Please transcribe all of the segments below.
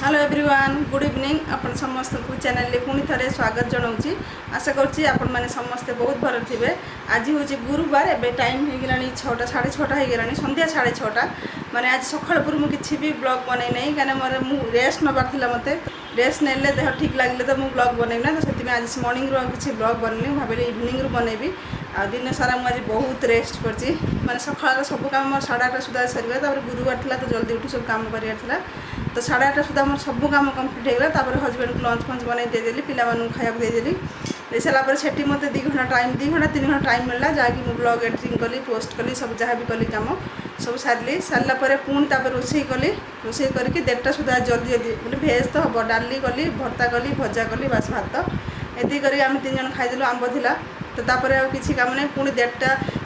Hello everyone good evening अपन समस्त को channel पुणी थे स्वागत जनाऊँगी। आशा करुँची आपण मैंने समस्ते बहुत भल थे। आज हूँ गुरुवार एवं टाइम हो गलानी 6टा 6:30 हो गलानी संध्या 6:30 माने आज सकाल पूर्व मुझे किसी भी ब्लॉग बनई नहीं कहीं मोर रेस्ट नबार था मत रेस्ट ने देह ठीक लगे तो मुझे ब्लॉग बनईना तो से आज मॉर्निंग रू किसी ब्लॉग बननी भाविली इवनिंग रू बनईबी आ दिन सारा मुझे आज बहुत रेस्ट कर माने सकाल सब काम मोर 8:30 सुधा सर गुरुवार था तो जल्दी उठी सब काम कर तो 8:30 सुधा मोर सब काम कम्प्लीट होगा। हजबैंड को लंच फंच बन देदेली पिला खाया देदेली दे सारापर से मत 2 घंटा टाइम 2 घंटा 3 घंटा टाइम मिलला जहाँकि मुझे ब्लॉग एडिटिंग कली पोस्ट कली सब जहाँ भी कली कम सब सारापर पुणी रोषे कली रोषे करके 1:30 सुधा जल्दी जल्दी बोले भेज तो हम डाली कली भर्ता कली भजा कली बास भात ये करें 3 जन खाईदेलु आंब था तो तापर किसी काम नहीं पुणी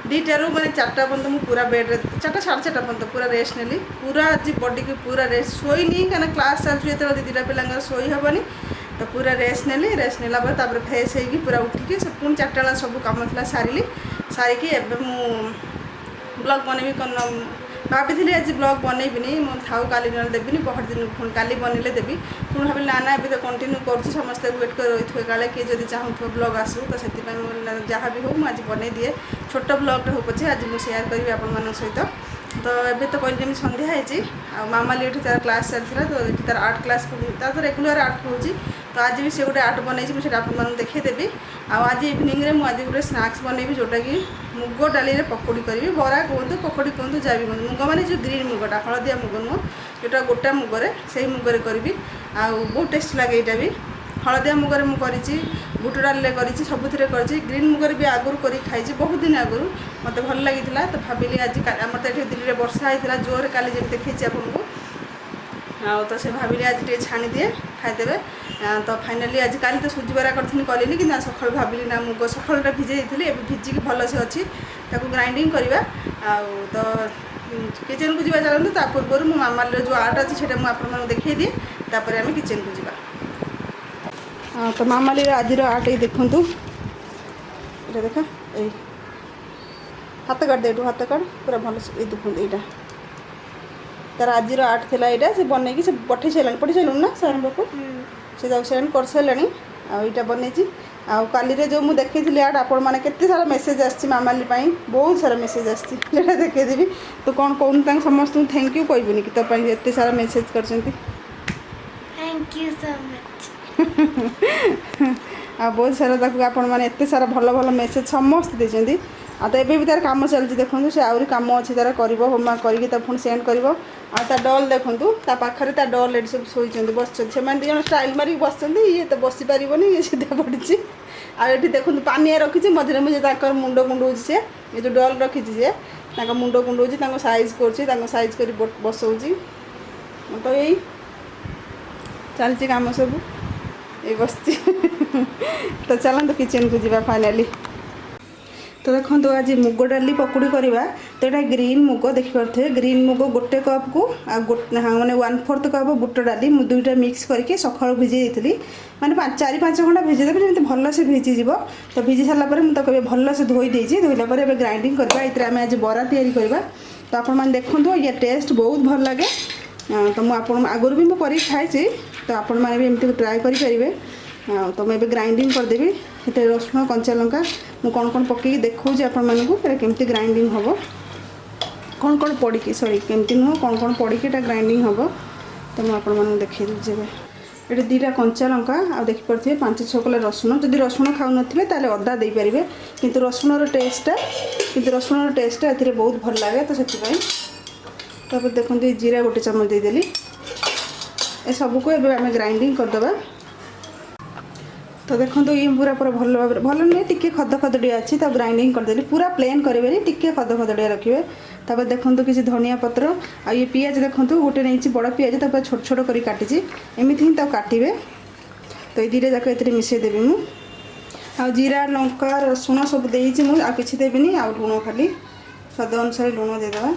2टारू मैंने 4टा पर्यटन मुझे पूरा बेड्रे 4टा 4:30 पर्यटन पूरा रेस्ट नेली पूरा आज बॉडी की पूरा रेस्ट सोईनी कहीं क्लास चलती जो 2टा पिला सोई हेनी तो पूरा रेस्ट नेली रेस्ट नेला पर फ्रेश होगी पूरा उठिकी से पुणी 4टा बेला सब कम था सारिकी एवं मु ब्लॉग बनैबी भाभी आज ब्लॉग बनईबिनी मुझे थाऊ काली ना देवी पहर दिन पुणी काली बनइले देवी पुणी भाविली ना ना तो कंटिन्यू कर समस्त वेट कर रही थे काले किए जब चाहूँ ब्लॉग आसू तो से जहाँ भी हो मुझे बन दिए छोट ब्लॉग हो पचे आज मुझे सेयार करी आपण सहित तो ये तो कहली संध्या है मामाली ये तार क्लास चलता तो ये तार आर्ट क्लास तो रेगुलर आर्ट हो तो आज भी से गोटे आर्ट बनई मुझे आपको देखीदेवी आज इवनिंग रे मुझे गोटे स्नाक्स बनईबी जोटा कि मुग डाली पकोड़ी करी बरा कहतु पकोड़ी कहतु जहाँ भी कहतु मुग माने जो ग्रीन मुगटा हलदिया मुग नुह जोटा गोटा मुगरे से मुगरे करी बहुत टेस्ट लगे यहाँ भी हलदिया मुगरे मुझे बुट डाल कर सबुथिरे कर ग्रीन मुगरे भी आगुरी कर खाई बहुत दिन आगुरी मत भल लगी तो भाविली आज आम तो ये दिल्ली में वर्षा होता जोर काली जब देखी आपको तो से भाविली आज टे छाणी दिए खाईदेवे तो फाइनाली आज काली तो सुजी बरा करी कि सका भाविली ना मुग सकालटा भिजे थी भिजिकी भल से अच्छी ग्राइंडिंग करवा तो किचन को जी चलते ता पूर्व मो मामार जो आर्ट अच्छी से मुझे देखी दिए तापर आम किचन को जावा तो मामाली आज आर्ट ये देखूँ ये देख ये हाथ काट दे हाथ काट पूरा भल ये देखूँ यहाँ तार आज आर्ट था यहाँ से बनई से पठे सारे पठे सारूँ ना सर को से सेंड कर सारे आईटा बनई आली जो मुझे देखी आर्ट आपण मैंने केते सारा मेसेज आसी मामाली बहुत सारा मेसेज आसी देखेदेवी तो कौन कहूँ समस्त थैंक यू कहबुनि कि तो एत सारा मेसेज कर थैंक यू सो मच आ बहुत सारा आपण मैंने एत सारा भल भल मेसेज समस्त देते आ तो एबे भी तार काम चलती देखो से आहरी कम अच्छी तार कर होमवर्क करके पुणी सेंड कर आ डल देखूँ ता पाखे ता डल ये सब शोचते बस से 2 जन स्टाइल मारिक बस ये तो बस पार ये सीधा पड़ी आठी देखो पानिया रखी मझे मुझे मुंड कुंडे सी ये जो डल रखी सी मुंड कुंडे साइज कर साइज कर बसौच तो यही चलती कम सब ये बस तो चलते किचन को जीवा फाइनाली तो देखो तो आज मुग डाली पकोड़ी करवा तो यहाँ ग्रीन मुग देखिपे ग्रीन मुग गोटे कप को माने 1/4 कप बुट डाली मुझे 2टा मिक्स करके सका भिजे थी माने 4-5 घंटा भिजेदेवी जमी भल से भिजिज तो भिजी सारापर मुझे भल से धोई धोइला ग्राइंडिंग करवा ये आम आज बरा तैयारी करवा तो आप देखो ये टेस्ट बहुत भल लगे तो मुझे आगुरी भी मुझे खाई तो आपण मैंने भी एमती ट्राए करेंगे तो मुझे ग्राइंडिंग करदेवी ये रसुण कंचा लंका मुझे कौन कौन पकईकि देखी आपण मानू केमती ग्राइंडिंग हम कौन कौन पड़ी सॉरी केमती नुह कौन कौन पड़ी ग्राइंडिंग हम तो मुझे आपण मानू देखी दूसरे ये 2टा कंचा लंका आ देखिपे 5-6 कला रसुण जदि रसुण खाऊ ना ताले अदा दे पारे कि रसुणर टेस्टा ए बहुत भल लगे तो से देखो जीरा गोटे चम्मच देदेली ए सबको एवं आम ग्राइंडिंग करदे तो देखो ये पूरा पूरा भल भाव भल नुहे टी खद खदड़िया अच्छी तो ग्राइंडिंग करदेली पूरा प्लेन करेंगे टी खद खदड़िया रखिए तापर देखो किसी धनिया पत्र आ ये पियाज देखो गोटे नहीं बड़ पियाज तापर छोट छोट कर काटी एमती ही काटे तो ये 2टा जाक ये मिसेदेवी मुझे जीरा लंका रसुण सब देती मुझे आ कि देवी आ लुण खाली स्वाद अनुसार लुण देदेवा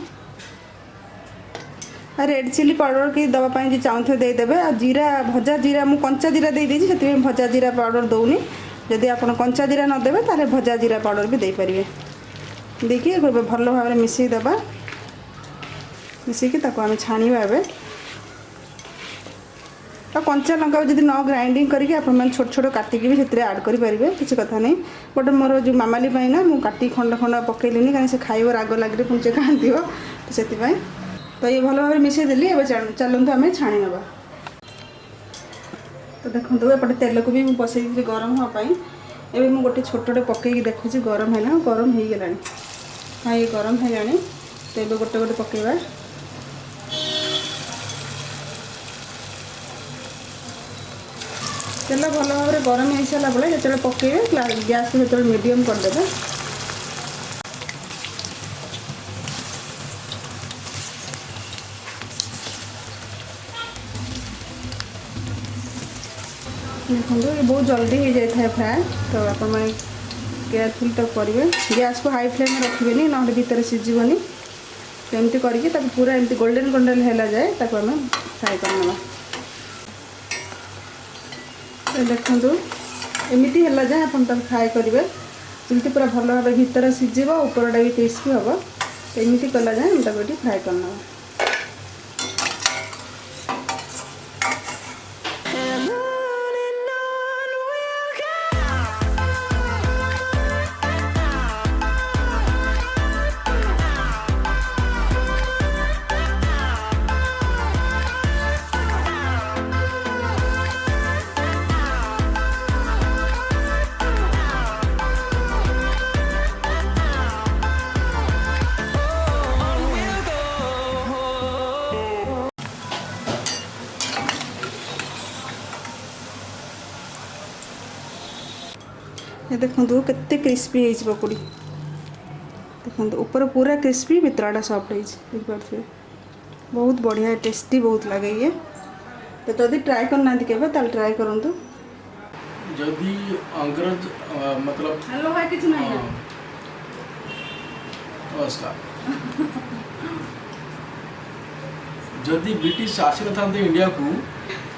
रेड चिली पाउडर कि दवापाई जी चाहते देदेवे आ जीरा भजा जीरा मुझे कंचा जीरा दे देती से भजा जीरा पाउडर दौनी जदि आप कंचा जीरा नदेवे ताले भजा जीरा पाउडर भी दे पारे देखिए भल भाव में मिसईदेवा मिसिकी आम छाणवा ए ଆଉ କଞ୍ଚା ଲଙ୍କା ଯଦି ନ ଗ୍ରାଇଣ୍ଡିଙ୍ଗ କରିକି ଆପଣମାନେ ଛୋଟ ଛୋଟ କାଟିକି ବି ସେଥିରେ ଆଡ଼୍ କରିପାରିବେ, କିଛି କଥା ନାହିଁ। ବଟ୍ ମୋର ଯେଉଁ ମାମାଲି ପାଇଁ ନା ମୁଁ କାଟି ଖଣ୍ଡ ଖଣ୍ଡ ପକେଇଲିନି, କାରଣ ସେ ଖାଇବ ରାଗ ଲାଗିଲେ ପୁଣି ସେ କାନ୍ଦିବ, ତ ସେଥିପାଇଁ। ତ ଇଏ ଭଲ ଭାବରେ ମିଶାଇଦେଲି। ଏବେ ଚାଲନ୍ତୁ ଆମେ ଛାଣି ନେବା। ତ ଦେଖନ୍ତୁ ଏପଟେ ତେଲକୁ ବି ମୁଁ ବସେଇ ଦେଇଥିଲି ଗରମ ହେବା ପାଇଁ। ଏବେ ମୁଁ ଗୋଟେ ଛୋଟଟେ ପକେଇକି ଦେଖୁଛି ଗରମ ହେଲା, ଗରମ ହେଇଗଲାଣି। ହଁ ଇଏ ଗରମ ହେଇଗଲାଣି। ତ ଏବେ ଗୋଟେ ଗୋଟେ ପକେଇବା। ତେଲ ଭଲ ଭାବରେ ଗରମ ହେଇସାରିଲା ପରେ ଯେତେବେଳେ ପକେଇବେ ଗ୍ୟାସ୍କୁ ଯେତେବେଳେ ମିଡ଼ିୟମ୍ କରିଦେବେ। ଦେଖନ୍ତୁ ये बहुत जल्दी हो जाए फ्राए, तो आपने केयरफुल तो करेंगे। गैस को हाई फ्लेम में रखिए ना भीतर सीझीबनी। तो एमती करके पूरा एमती गोल्डन गोल्डन है जाए आम फ्राए करना। देखु एमती है जाए आप फ्राए करेंगे जमी पूरा भल भाव भीतर सीझीब उपरटा भी टेस्टी हम। तो एमती कला जाए हम ये फ्राए करना। ये देखो केते क्रिस्पी है पकोड़ी। देखो ऊपर पूरा क्रिस्पी भितरटा सॉफ्ट है, देखिए बहुत बढ़िया टेस्टी बहुत लगे ये। तो जदि ट्राए करना केबे ताल ट्राए करंतु। जदि अंग्रेज मतलब हेलो है किछ नहीं है नमस्कार जदि ब्रिटिश आसी न था इंडिया को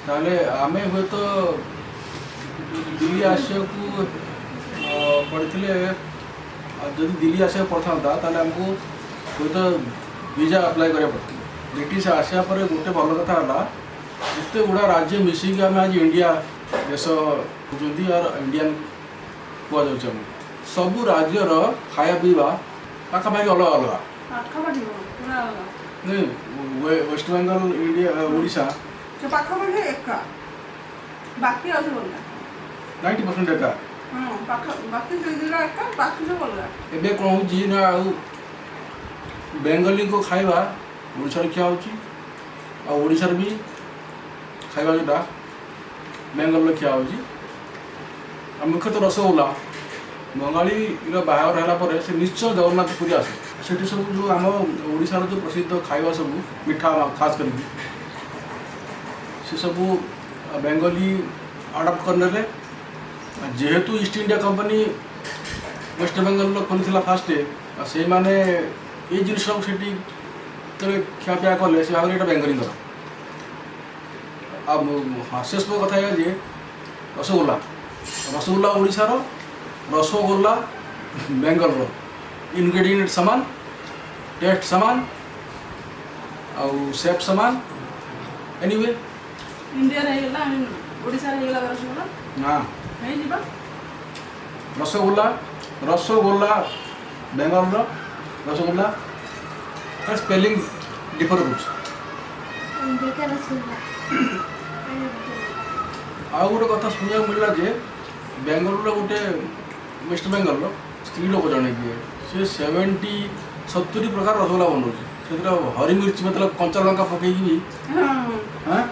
ताले आमे हुए तो दिल्ली आसिया को पड़े। जदि दिल्ली आसिया पड़ता ताले हमको हुए तो वीजा अप्लाई करा पड़ती। ब्रिटिश आसिया पर गोटे भल कथा है जिते गुड़ा राज्य मिसिक आम आज इंडिया देश और इंडियन कहुचे। सबू राज्यर खाया पीवा पाखापाखि अलग अलग नहीं। वेस्ट बेंगल इंडिया ओडिशा पाखापाखि एका बाकी 90% एका एबे कौन होची ना बेंगली को खाइबा ओडिशा खिया होची आ ओडिशा भी खाइबा जोटा बेंगल खिया होची। आ मुख्यतः रसगोल्ला बंगाली बाहर है से निश्चय जगन्नाथ पुरी आसे से सब जो आम ओडिशार जो प्रसिद्ध खाइबा सब मिठा खास करके से सब बेंगली अडप्ट करने। जेहेतु East India Company West Bengal खोली फास्ट से माने ये जिन सब से खियापिया कले से भाव में बेंगली हास्यास्पद कथा है जे रसगोल्ला रसगोल्ला ओडिशार रसगोल्ला बेंगल इनग्रेडिएंट सामान टेस्ट सामान आउ शेप सामान एनीवे इंडिया रहेगा ओडिशा रहेगा रसगोल्ला ना नहीं जीवा रसगोल्ला रसगोल्ला बेंगल रसगोल्ला स्पेलिंग डिफर हो। आ गोटे कथा शुणा मिलला जे बेंगल गोटे वेस्ट बेंगल स्त्री लोक जड़े किए से 70 प्रकार रसगोल्ला बनाऊे से हरी मिर्च मतलब कंचा लंका पकई भी हाँ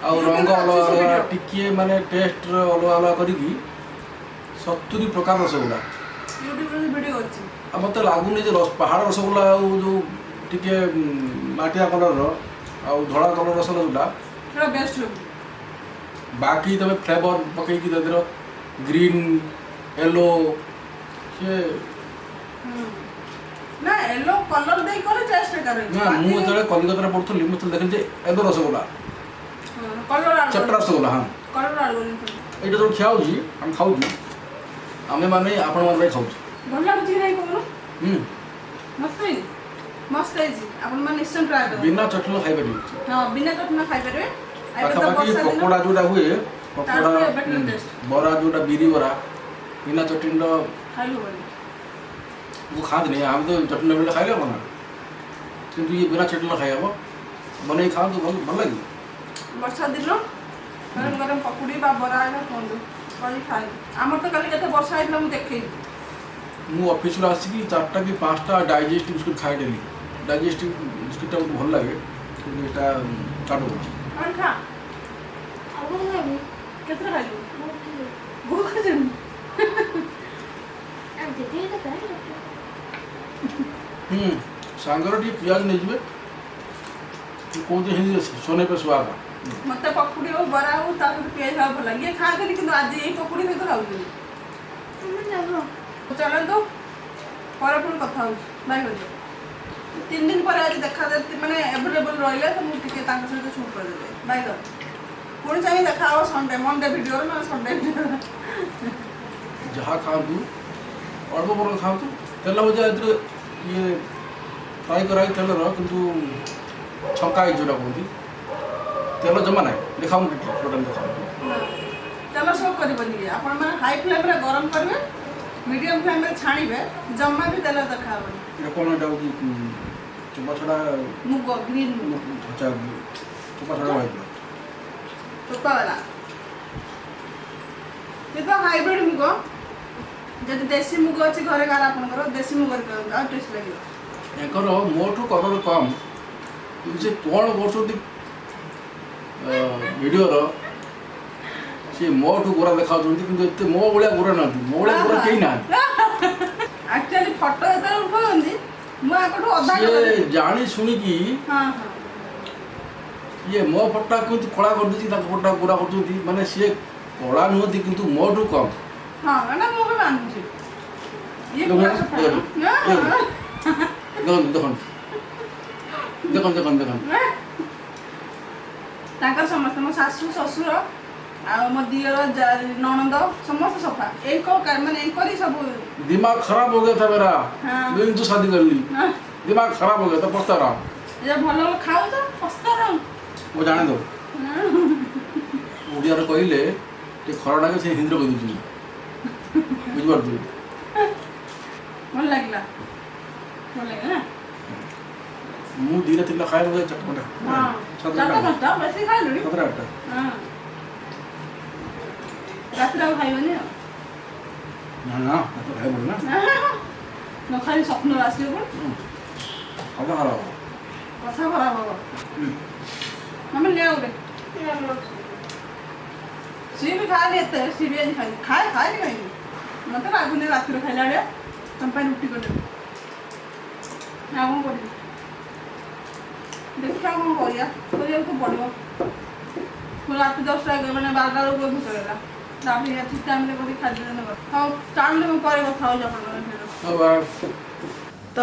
आ रंग अलग अलग टिके माने टेस्ट अलग अलग करी 70 प्रकार रसगोल्ला मत लगुनि पहाड़ रसगोल्ला जो टिके माटिया कलर धड़ा कलर रसगोल्ला बेस्ट बाकी तब फ्लेवर पकईकी ग्रीन येलो से ना येलो कलर दे करे टेस्ट करे ना मु जले कलिकता रे पड़थली मु देखि जे येलो रसगोल्ला कलर आड चपटा रसगोल्ला हां कलर आड गोली एटा जो खिया होजी हम खाऊ जी आमे माने आपण माने खाऊ भल लागुची नहीं कोन मस्त है जी अपन मन निश्चय ट्राई करो बिना चटनी खाइ परिबे हां बिना चटनी खाइ परिबे ଏବେ ତ ପାଖାପାଖି ବର୍ଷା ଦିନ ପକୋଡ଼ା ଯୋଉଟା ହୁଏ ତାଠୁ ପକୋଡ଼ା ଏବେ ଟିକେ ଟେଷ୍ଟ ବରା ଯୋଉଟା ବିରି ବରା ବିନା ଚଟଣିର ଖାଇ ହେବନି। ମୁଁ ଖାଆନ୍ତିନି ଆମେ ତ ଚଟଣି ବେଲେ ଖାଇଲେ ହେବ ନା କିନ୍ତୁ ଇଏ ବିନା ଚଟଣିର ଖାଇହେବ ବନେଇ ଖାଆନ୍ତୁ ଭଲ ଲାଗିବ। ବର୍ଷା ଦିନ ଗରମ ଗରମ ପକୁଡ଼ି ବା ବରା ହେଲା କୁହନ୍ତୁ କରି ଖାଇବି। ଆମର ତ କାଲି କେତେ ବର୍ଷା ହେଇଥିଲା ମୁଁ ଦେଖେଇବି। ମୁଁ ଅଫିସରୁ ଆସିକି 4ଟା କି 5ଟା ଡାଇଜେଷ୍ଟିଭ୍ ବିସ୍କୁଟ୍ ଖାଇଦେଲି। ଡାଇଜେଷ୍ଟିଭ୍ ବିସ୍କୁଟ୍ଟା ମୋତେ ଭଲ ଲାଗେ କିନ୍ତୁ ଏଇଟା କାଟୁନି। କ'ଣ ଖା ଆଉ କ'ଣ ଖାଇବି? କେତେଟା ଖାଇଲୁ? ବହୁତ ଖିରି। ବହୁତ ଖାଇଛନ୍ତି। ଆଉ ଯେତିକି ତ ଖାଏ। ସାଙ୍ଗରେ ଟିକେ ପିଆଜ ନେଇଯିବେ କହୁଛି ହିନ୍ଦୀରେ सोने पे सुहागा। ମୋତେ ପକୁଡ଼ି ହଉ ବରା ହଉ ତା ସହିତ ପିଆଜ ଖାଇବା ଭଲ ଲାଗେ। ଇଏ ଖାଆନ୍ତିନି କିନ୍ତୁ ଆଜି ଏଇ ପକୁଡ଼ି ସହିତ ଖାଉଛନ୍ତି। ତମେ ଯାବ। ଚାଲନ୍ତୁ ପରେ ପୁଣି କଥା ହେଉଛି ବାଇ କରିଦିଅ। 3 ଦିନ ପରେ ଆଜି ଦେଖା ମାନେ ଆଭେଲେବଲ୍ ରହିଲେ ତ ମୁଁ ଟିକେ ତାଙ୍କ ସହିତ ସୁଟ୍ କରିଦେବି ବାଇ କର। ପୁଣି ଚାହିଁକି ଦେଖା ହେବ ସଣ୍ଡେ ମଣ୍ଡେ ଭିଡ଼ିଓରେ ନା ସଣ୍ଡେ ଭିଡ଼ିଓରେ। ଯାହା ଖାଆନ୍ତୁ ଅଳ୍ପ ବରଂ ଖାଆନ୍ତୁ ତେଲ ଭଜା ଏଥିରେ ଇଏ ଫ୍ରାଏ କରାଇ ତେଲର କିନ୍ତୁ ଛଙ୍କା ହେଇଛି ଯୋଉଟା କୁହନ୍ତି ତେଲ ଜମା ନାହିଁ ଦେଖାଉନି ଟୋଟାଲି ଦେଖାଉନି। ତେଲ ସବୁ କରିବନି ଇଏ ଆପଣମାନେ ହାଇ ଫ୍ଲେମ୍ରେ ଗରମ କରିବେ ମିଡ଼ିୟମ୍ ଫ୍ଲେମ୍ରେ ଛାଣିବେ ଜମା ବି ତେଲ ଦେଖାହେବନି। ଏଇଟା କ'ଣ ଏଇଟା ହେଉଛି ଚୋପା ଛଡ଼ା ମୁଗ ଗ୍ରୀନ୍ ମୁଗ ଚୋପା ଛଡ଼ା ହେଇଯିବ ଚୋପାବାଲା କିନ୍ତୁ ହାଇବ୍ରିଡ୍ ମୁଗ ଯଦି ଦେଶୀ ମୁଗ ଅଛି ଘରେ କାହାର ଆପଣଙ୍କର ଦେଶୀ ମୁଗରେ କରନ୍ତୁ ଆଉ ଟେଷ୍ଟ ଲାଗିବ। ଏଙ୍କର ମୋଠୁ କଲର୍ କମ୍ କିନ୍ତୁ ସେ କ'ଣ କରୁଛନ୍ତି ଭିଡ଼ିଓର ସେ ମୋଠୁ ଗୋରା ଦେଖାଉଛନ୍ତି କିନ୍ତୁ ଏତେ ମୋ ଭଳିଆ ଗୋରା ନାହାନ୍ତି ମୋ ଭଳିଆ ଗୋରା କେହି ନାହାନ୍ତି। ଆକ୍ଚୁଆଲି ଫଟୋ ଯେତେବେଳେ ଉଠାଉଛନ୍ତି ମୁଁ ଆଗଠୁ ଅଧା ସିଏ ଜାଣି ଶୁଣିକି ହଁ ହଁ ଇଏ ମୋ ଫଟୋ କେମିତି କଳା କରିଦେଇଛି ତାଙ୍କ ଫଟୋ ଗୋରା କରୁଛନ୍ତି ମାନେ ସିଏ କଳା ନୁହନ୍ତି କିନ୍ତୁ ମୋଠୁ କମ୍। ହଁ ଏଇଟା ମୁଁ ବି ମାନୁଛି। ଇଏ ଦେଖନ୍ତୁ ପୁରା ସଫା ଦେଖନ୍ତୁ ତାଙ୍କର ସମସ୍ତେ ମୋ ଶାଶୁ ଶ୍ୱଶୁର ଆଉ ମୋ ଦିଅର ନଣନ୍ଦ ସମସ୍ତେ ସଫା ମାନେ ଏଙ୍କରି ସବୁ। दिमाग खराब हो गया था मेरा हाँ। मैं इनसे शादी कर ली दिमाग खराब हो गया था पछता रहा ଭଲ ଭଲ ଖାଉଛ ପସ୍ତା ରହ। वो जाने दो ओडिया कहले ये खराटा से हिंदी कह दूसरी बुझे ଭଲ ଲାଗିଲା ଭଲ ଲାଗିଲା मु धीरे धीरे खाए मुझे चटपटा ହଁ ଚାରିଟା ପାଞ୍ଚଟା ବେଶୀ ଖାଇଲୁଣି। खतरा आटा ହଁ ରାତିରେ ଆଉ ଖାଇବନି ଆଉ ना ना तो है बोलना ନ ଖାଲି ସ୍ୱପ୍ନ ଆସିବ खबर खराब କଥା ଖରାପ ହବ। ଆମେ ନେ ଗୋଟେ ସିଏ ବି ଖାଏନି ଏତେ ସିଏ ବି ଆଜି ଖାଇନି ଖାଏନି ଖାଇନି ମୋତେ ଲାଗୁନି ରାତିରେ ଖାଇଲା ବେଳେ ତମ ପାଇଁ ରୁଟି କରିଦେବି ଆଉ କ'ଣ କରିବି ଦେଖିବା କ'ଣ କରିବା କରିବାକୁ ତ ପଡ଼ିବ। ରାତି 10ଟା ମାନେ 12ଟା ବେଳକୁ ଭୋକ ହେଲା ତାପରେ ଠିକ୍ ଟାଇମ୍ରେ କରି ଖାଦ୍ୟ ହଉ ଟାଇମ୍ରେ ମୁଁ ପରେ କଥା ହେଉଛି ଆପଣଙ୍କ ତ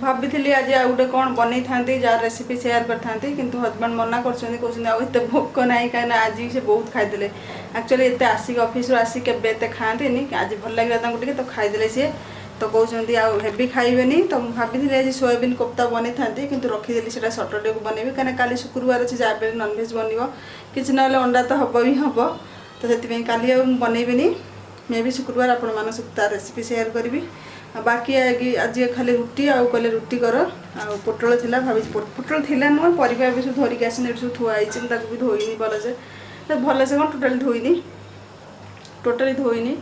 ଭାବିଥିଲି ଆଜି ଆଉ ଗୋଟେ କ'ଣ ବନେଇଥାନ୍ତି ଯାହାର ରେସିପି ସେୟାର କରିଥାନ୍ତି କିନ୍ତୁ ହଜବେଣ୍ଡ ମନା କରୁଛନ୍ତି କହୁଛନ୍ତି ଆଉ ଏତେ ଭୋକ ନାହିଁ କାହିଁକିନା ଆଜି ସେ ବହୁତ ଖାଇଦେଲେ। ଆକ୍ଚୁଆଲି ଏତେ ଆସିକି ଅଫିସରୁ ଆସିକି କେବେ ଏତେ ଖାଆନ୍ତିନି ଆଜି ଭଲ ଲାଗିଲା ତାଙ୍କୁ ଟିକେ ତ ଖାଇଦେଲେ ସିଏ ତ କହୁଛନ୍ତି ଆଉ ହେଭି ଖାଇବେନି ତ ମୁଁ ଭାବିଥିଲି ଆଜି ସୋୟାବିନ୍ କୋପ୍ତା ବନେଇଥାନ୍ତି କିନ୍ତୁ ରଖିଦେଲି ସେଇଟା ସଟର୍ଡେକୁ ବନେଇବି କାହିଁକିନା କାଲି ଶୁକ୍ରବାର ଅଛି ଯାହା ବି ନନଭେଜ୍ ବନିବ କିଛି ନହେଲେ ଅଣ୍ଡା ତ ହେବ ହିଁ ହେବ ତ ସେଥିପାଇଁ କାଲି ଆଉ ମୁଁ ବନେଇବିନି ମେ ବି ଶୁକ୍ରବାର ଆପଣମାନଙ୍କ ସହିତ ତା ରେସିପି ସେୟାର କରିବି। ବାକି ଆଜି ଖାଲି ରୁଟି ଆଉ କହିଲେ ରୁଟି କର ଆଉ ପୋଟଳ ଥିଲା ଭାବିଛି ପୋଟଳ ଥିଲା ନୁହଁ ପରିବା ଏବେ ସବୁ ଧରିକି ଆସିନି ଏଠି ସବୁ ଥୁଆ ହେଇଛି ମୁଁ ତାକୁ ବି ଧୋଇନି ଭଲସେ କ'ଣ ଟୋଟାଲି ଧୋଇନି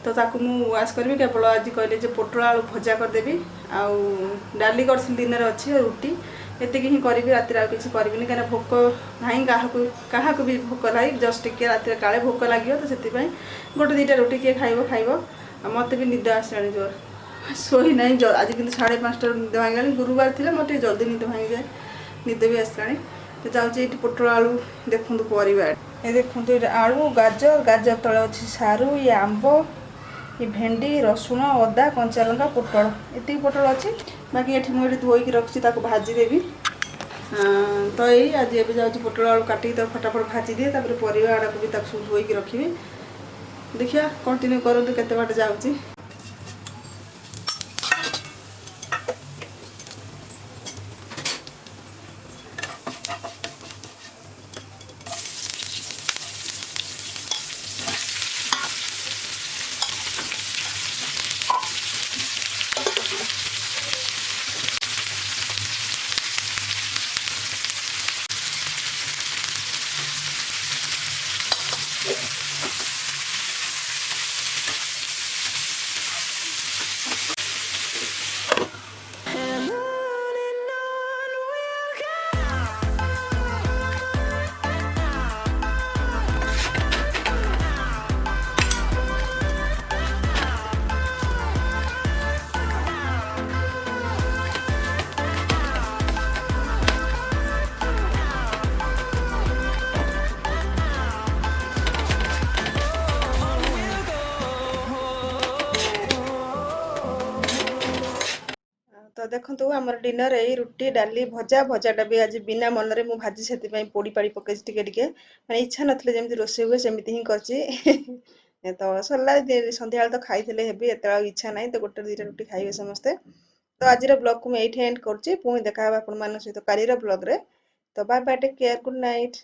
ତ ତାକୁ ମୁଁ ୱାଶ୍ କରିବି କେବଳ ଆଜି କହିଲେ ଯେ ପୋଟଳ ଆଳୁ ଭଜା କରିଦେବି ଆଉ ଡାଲି କରିଥିଲି ଦିନରେ ଅଛି ଆଉ ରୁଟି ଏତିକି ହିଁ କରିବି ରାତିରେ ଆଉ କିଛି କରିବିନି କାହିଁକିନା ଭୋକ ନାହିଁ କାହାକୁ ବି ଭୋକ ନାହିଁ ଜଷ୍ଟ ଟିକେ ରାତିରେ କାଳେ ଭୋକ ଲାଗିବ ତ ସେଥିପାଇଁ ଗୋଟେ ଦୁଇଟା ରୁଟି କିଏ ଖାଇବ ଆଉ ମୋତେ ବି ନିଦ ଆସିଲାଣି ଜୋର ଶୋଇ ନାହିଁ ଆଜି କିନ୍ତୁ 5:30ଟାରୁ ନିଦ ଭାଙ୍ଗିଲାଣି ଗୁରୁବାର ଥିଲା ମୋର ଟିକେ ଜଲ୍ଦି ନିଦ ଭାଙ୍ଗିଯାଏ ନିଦ ବି ଆସିଲାଣି ତ ଯାଉଛି ଏଇଠି ପୋଟଳ ଆଳୁ ଦେଖନ୍ତୁ ପରିବା ଏ ଦେଖନ୍ତୁ ଏଇଟା ଆଳୁ ଗାଜର ତଳେ ଅଛି ସାରୁ ଇଏ ଆମ୍ବ ये भेंडी रसुण अदा कंचा लंका पोटल एति पोटल अच्छी बाकी ये मुझे धोईकी रखी भाजीदेवी तो यही आज ए जाऊँगी पोटल आलू काटिकी फटाफट भाजी दिए परिवा आड़क भी सब धोईकी रखी देखिए कंटिन्यू करूँ केते बाट जाऊँगी। ତ ଦେଖନ୍ତୁ ଆମର ଡିନର ଏଇ ରୁଟି ଡାଲି ଭଜା ଭଜାଟା ବି ଆଜି ବିନା ମନରେ ମୁଁ ଭାଜି ସେଥିପାଇଁ ପୋଡ଼ି ପାଡ଼ି ପକେଇଛି ଟିକେ ଟିକେ ମାନେ ଇଚ୍ଛା ନଥିଲେ ଯେମିତି ରୋଷେଇ ହୁଏ ସେମିତି ହିଁ କରିଛି ତ ସରିଲା ସନ୍ଧ୍ୟାବେଳେ ତ ଖାଇଥିଲେ ହେବି ଏତେବେଳେ ଆଉ ଇଚ୍ଛା ନାହିଁ ତ ଗୋଟେ ଦୁଇଟା ରୁଟି ଖାଇବେ ସମସ୍ତେ ତ ଆଜିର ବ୍ଲଗକୁ ମୁଁ ଏଇଠି ଏଣ୍ଡ କରୁଛି ପୁଣି ଦେଖା ହେବା ଆପଣମାନଙ୍କ ସହିତ କାଲିର ବ୍ଲଗରେ ତ bye bye take care good night.